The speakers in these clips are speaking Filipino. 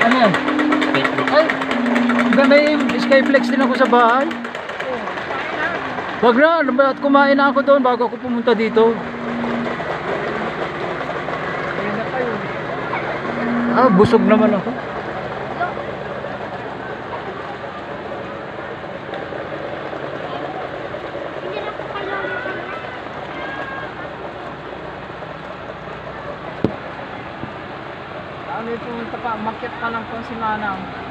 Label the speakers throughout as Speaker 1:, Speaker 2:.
Speaker 1: Ano yan? Ay, may Skyflex din ako sa bahay. Wag na, at kumain na ako doon bago ako pumunta dito. Ah, busog naman ako.
Speaker 2: Ano yung pumunta pa, market pa lang po si Manang.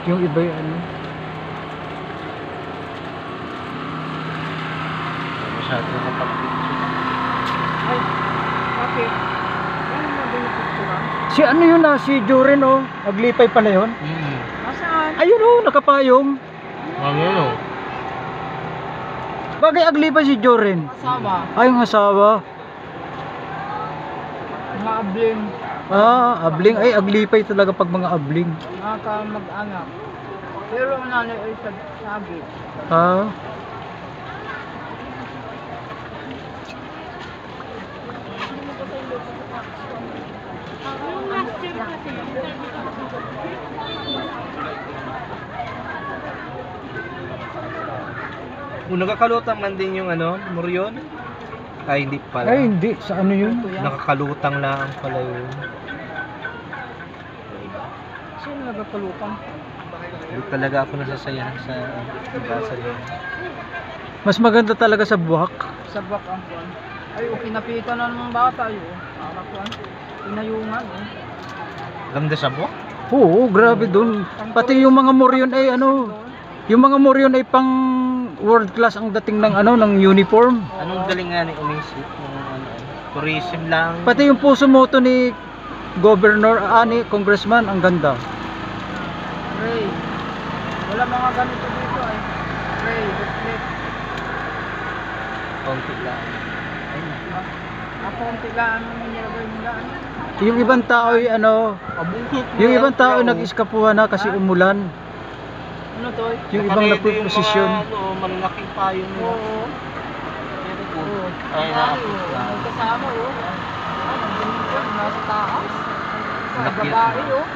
Speaker 1: Yung iba yung ano.
Speaker 3: Masyado nakapag-picture.
Speaker 2: Ay, bakit? Ano mo din yung picture?
Speaker 1: Si ano yun ah, si Joren oh. Naglipay pala yun.
Speaker 2: Nasaan?
Speaker 1: Ayun oh, nakapayong.
Speaker 3: Ano yun?
Speaker 1: Bagay aglipay si Joren.
Speaker 2: Kasama.
Speaker 1: Ay, yung asawa.
Speaker 2: Mga abling.
Speaker 1: Ah, abling. Ay, aglipay talaga pag mga abling.
Speaker 2: Mga kamag-anak. Pero ang nanay ay sabi.
Speaker 1: Ah.
Speaker 3: Kung nakakalutang man din yung ano, Muryon? Ay, hindi pala.
Speaker 1: Ay, hindi. Sa ano yun?
Speaker 3: Nakakalutang lang pala yun.
Speaker 2: Sino nagkakalupang?
Speaker 3: Hindi talaga ako nasasayahan sa basa yun.
Speaker 1: Mas maganda talaga sa buhak.
Speaker 2: Sa bak ang kuwan. Ay, kinapitan na ng bata yun. Para kuwan. Pinayungan oh.
Speaker 3: Ganda sa buhok?
Speaker 1: Oo, grabe dun. Pati yung mga Moryon ay ano, yung mga Moryon ay pang world class ang dating ng ano, ng uniform.
Speaker 3: Anong galing nga ni umisip? Ng ano, tourism lang.
Speaker 1: Pati yung puso moto ni Governor, ni Congressman, ang ganda.
Speaker 2: Ray. Wala mga ganito dito ay. Ray, reflect.
Speaker 3: Konti lang.
Speaker 2: Ako ang tigaan mo nilagay nila.
Speaker 1: Yung ibang tao ay ano,
Speaker 3: Abungkit.
Speaker 1: yung ibang tao ay nag-iskapuhan na kasi umulan.
Speaker 2: Ano to?
Speaker 1: Yung ibang napoposisyon.
Speaker 3: Ano, malalaking payong nila.
Speaker 2: Oo.
Speaker 3: Very good.
Speaker 2: Oo.
Speaker 3: Ay, naapos lang.
Speaker 2: Magkasama oh. Nasa taas. Sa
Speaker 3: Laki.
Speaker 2: babae oh.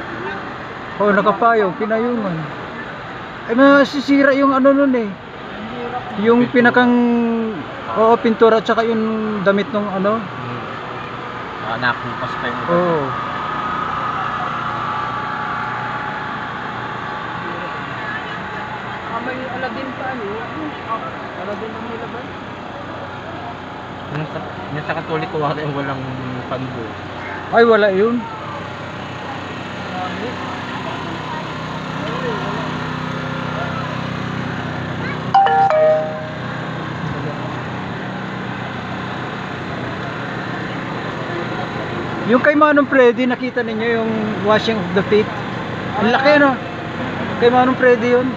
Speaker 1: Oh, nakapayong, pinayungan. Ay, masisira yung ano nun eh.
Speaker 2: Ang hirap.
Speaker 1: Yung pinakang, oo, pintura, tsaka yung damit ng ano.
Speaker 3: Nakupas pa yung iba.
Speaker 1: Oo.
Speaker 2: May Aladdin pa ano? Aladdin ang nilabay.
Speaker 3: Yung sa Katoliko wala yung walang pando.
Speaker 1: Ay, wala yun.
Speaker 2: Marami.
Speaker 1: Yung kay Manong Freddy, nakita ninyo yung washing of the feet. Ang laki ano? Kay Manong Freddy yun.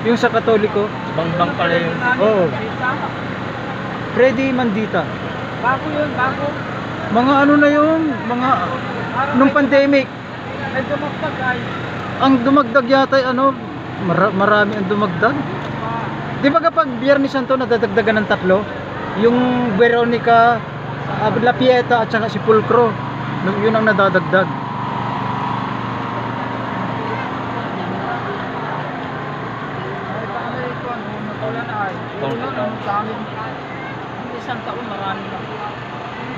Speaker 1: Yung sa Katoliko.
Speaker 3: Bang-bang pala yung...
Speaker 1: Oo. Freddy Mandita.
Speaker 2: Bago yun, bago.
Speaker 1: Mga ano na yun? Mga nung pandemic.
Speaker 2: Ay dumagdag ay.
Speaker 1: Ang dumagdag yata ay ano, marami ang dumagdag. Di ba kapag Biyernes Santo nadadagdagan ng 3? Yung Veronica, La Pieta at saka si Pulcro. Yun ang nadadagdag.
Speaker 2: Ay paano ito ano, natulan na ay. Una nung sa amin. Ang isang taon marami na.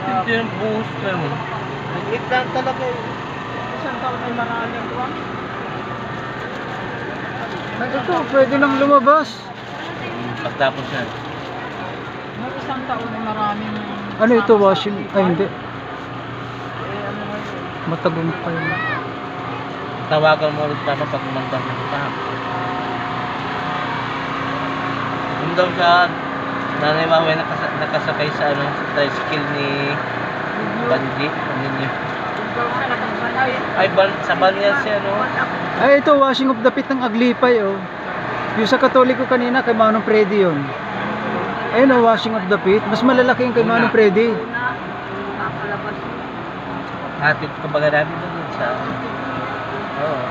Speaker 3: Hindi yung buhos ka mo. Nag-eat lang talaga eh.
Speaker 2: Isang taon ay marami ang tuwang.
Speaker 1: Ito, pwede nang lumabas.
Speaker 3: Pagtapos yan.
Speaker 2: Nung isang taon ay maraming...
Speaker 1: Ano ito, washing? Ay, hindi.
Speaker 2: Eh ano nga yun?
Speaker 1: Matagumpay na.
Speaker 3: Tawagan mo ulit pa pag umandang ng tahap. Kung daw sa nanay mamaya nakasakay sa ano, sa tricycle ni Banji. Ano niyo?
Speaker 2: daw sa nakapanay.
Speaker 3: Ay, sa Banyas siya, no?
Speaker 1: Ay, ito, washing of the feet ng Aglipay, oh. Yung sa Katoliko kanina, kay Manong Freddy yun. Ayun, oh, washing of the feet. Mas malalaki yung kay Manong Freddy.
Speaker 2: Kakalabas.
Speaker 3: Hatid ka baga namin doon sa... Oo.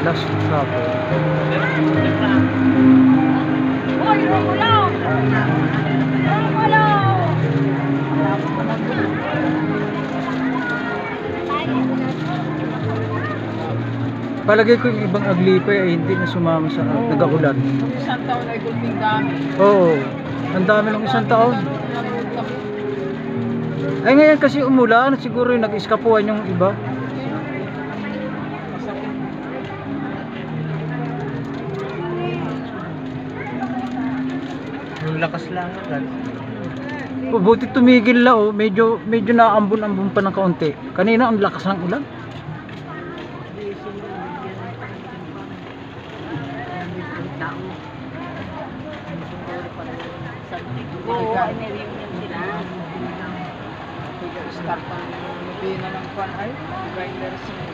Speaker 1: Last supper.
Speaker 2: Hoy, Romulo! Romulo!
Speaker 1: Palagay ko yung ibang Aglipay ay hindi na sumama sa nag-ulan.
Speaker 2: Nung isang taon ay gulping dami.
Speaker 1: Oo. Ang dami ng isang taon. Ay ngayon kasi umulan, siguro yung nag-iskapuan yung iba.
Speaker 3: Yung lakas lang agad.
Speaker 1: Buti tumigil na, oh. Medyo naambon-ambon pa ng kaunti. Kanina ang lakas ng ulan.
Speaker 2: Oo, ay narinig sila. Start ang nobena ng kwan ay Divider Singh.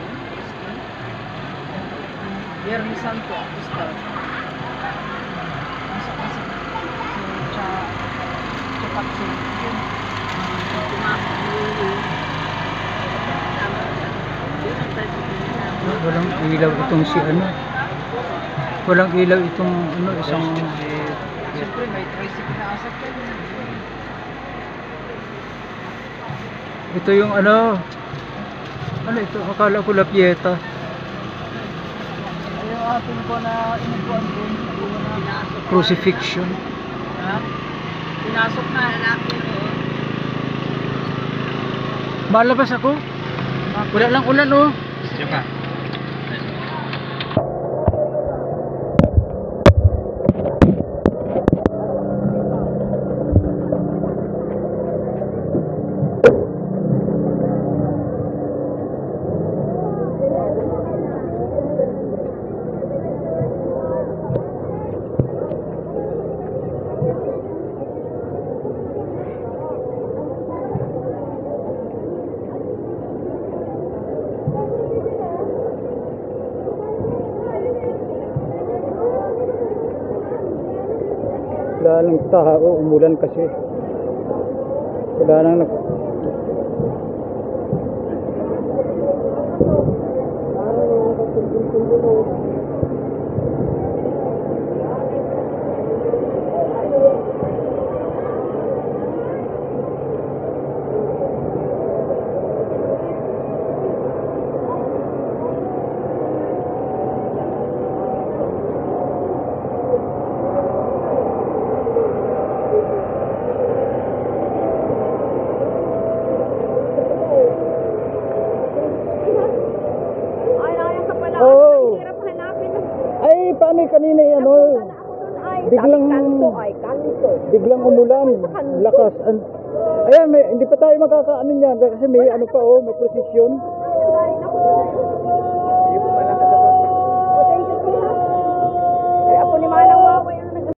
Speaker 2: Biyernes Santo ang start. Kasi cepat sih.
Speaker 1: Walang ilaw itong si ano. Walang ilaw itong ano, isang...
Speaker 2: Siyempre may tricycle na asap yan.
Speaker 1: Ito yung ano. Ano ito? Akala ko lapieta.
Speaker 2: Ay, yung atin ko na inupuan doon.
Speaker 1: Crucifixion.
Speaker 2: Ha? Pinasok na lalaki doon.
Speaker 1: Malabas ako. Wala lang ulan, oh.
Speaker 3: Diyan ka.
Speaker 1: Wala lang tao, umulan kasi. Wala nang paano kanina ano, biglang umulan, lakas. Ayan, hindi pa tayo makakaano niyan kasi may ano pa, oh, may prosesyon.